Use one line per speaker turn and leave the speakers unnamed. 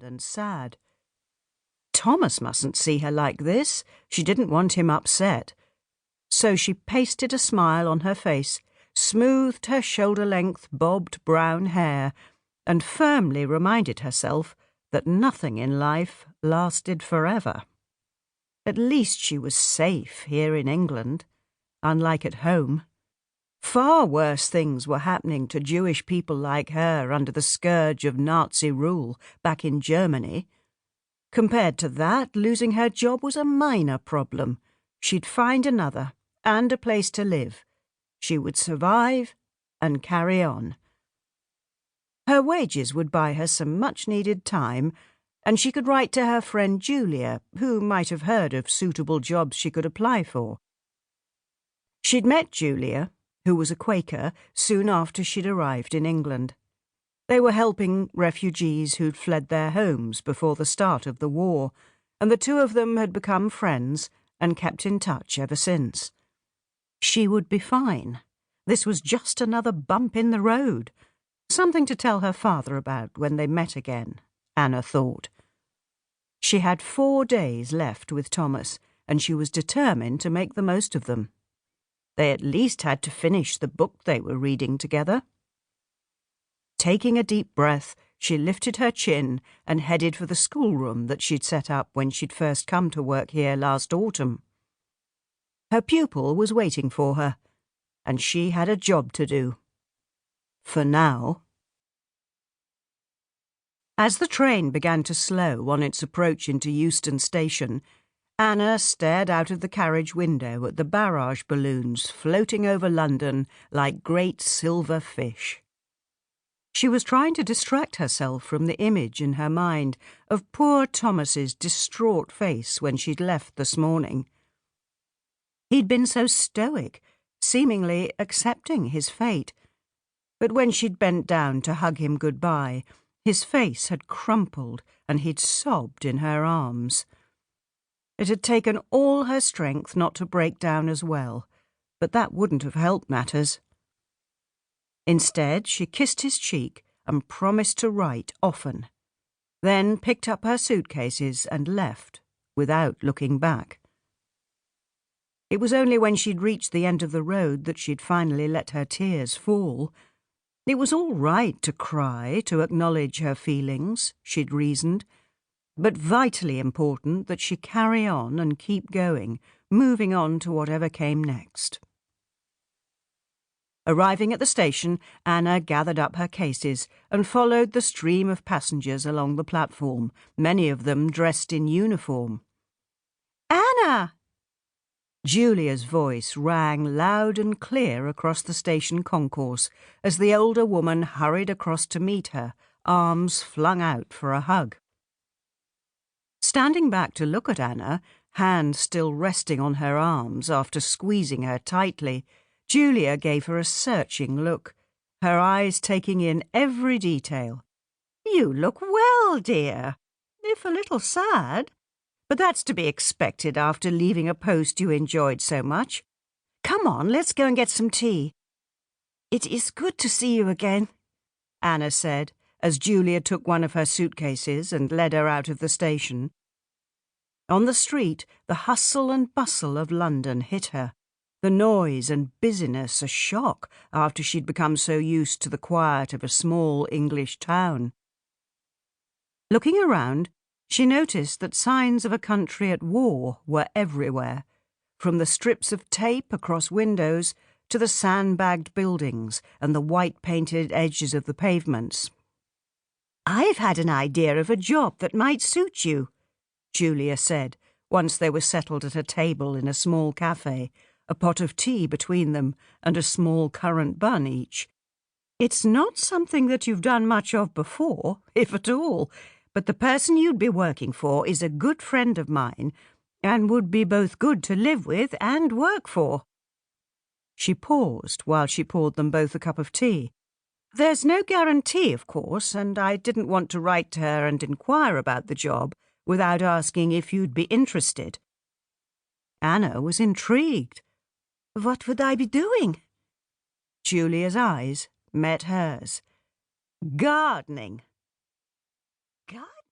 frightened and sad. Thomas mustn't see her like this. She didn't want him upset. So she pasted a smile on her face, smoothed her shoulder-length bobbed brown hair, and firmly reminded herself that nothing in life lasted forever. At least she was safe here in England, unlike at home. Far worse things were happening to Jewish people like her under the scourge of Nazi rule back in Germany. Compared to that, losing her job was a minor problem. She'd find another, and a place to live. She would survive and carry on. Her wages would buy her some much-needed time, and she could write to her friend Julia, who might have heard of suitable jobs she could apply for. She'd met Julia, who was a Quaker, soon after she'd arrived in England. They were helping refugees who'd fled their homes before the start of the war, and the two of them had become friends and kept in touch ever since. She would be fine. This was just another bump in the road. Something to tell her father about when they met again, Anna thought. She had 4 days left with Thomas, and she was determined to make the most of them. They at least had to finish the book they were reading together. Taking a deep breath, she lifted her chin and headed for the schoolroom that she'd set up when she'd first come to work here last autumn. Her pupil was waiting for her, and she had a job to do. For now. As the train began to slow on its approach into Euston Station, Anna stared out of the carriage window at the barrage balloons floating over London like great silver fish. She was trying to distract herself from the image in her mind of poor Thomas's distraught face when she'd left this morning. He'd been so stoic, seemingly accepting his fate. But when she'd bent down to hug him goodbye, his face had crumpled and he'd sobbed in her arms. It had taken all her strength not to break down as well, but that wouldn't have helped matters. Instead, she kissed his cheek and promised to write often, then picked up her suitcases and left, without looking back. It was only when she'd reached the end of the road that she'd finally let her tears fall. It was all right to cry, to acknowledge her feelings, she'd reasoned, but vitally important that she carry on and keep going, moving on to whatever came next. Arriving at the station, Anna gathered up her cases and followed the stream of passengers along the platform, many of them dressed in uniform. "Anna!" Julia's voice rang loud and clear across the station concourse as the older woman hurried across to meet her, arms flung out for a hug. Standing back to look at Anna, hands still resting on her arms after squeezing her tightly, Julia gave her a searching look, her eyes taking in every detail. "You look well, dear, if a little sad. But that's to be expected after leaving a post you enjoyed so much. Come on, let's go and get some tea." "It is good to see you again," Anna said, as Julia took one of her suitcases and led her out of the station. On the street, the hustle and bustle of London hit her, the noise and busyness a shock after she'd become so used to the quiet of a small English town. Looking around, she noticed that signs of a country at war were everywhere, from the strips of tape across windows to the sandbagged buildings and the white-painted edges of the pavements. "I've had an idea of a job that might suit you," Julia said, once they were settled at a table in a small cafe, a pot of tea between them and a small currant bun each. "It's not something that you've done much of before, if at all, but the person you'd be working for is a good friend of mine and would be both good to live with and work for." She paused while she poured them both a cup of tea. "There's no guarantee, of course, and I didn't want to write to her and inquire about the job without asking if you'd be interested." Anna was intrigued. "What would I be doing?" Julia's eyes met hers. "Gardening,"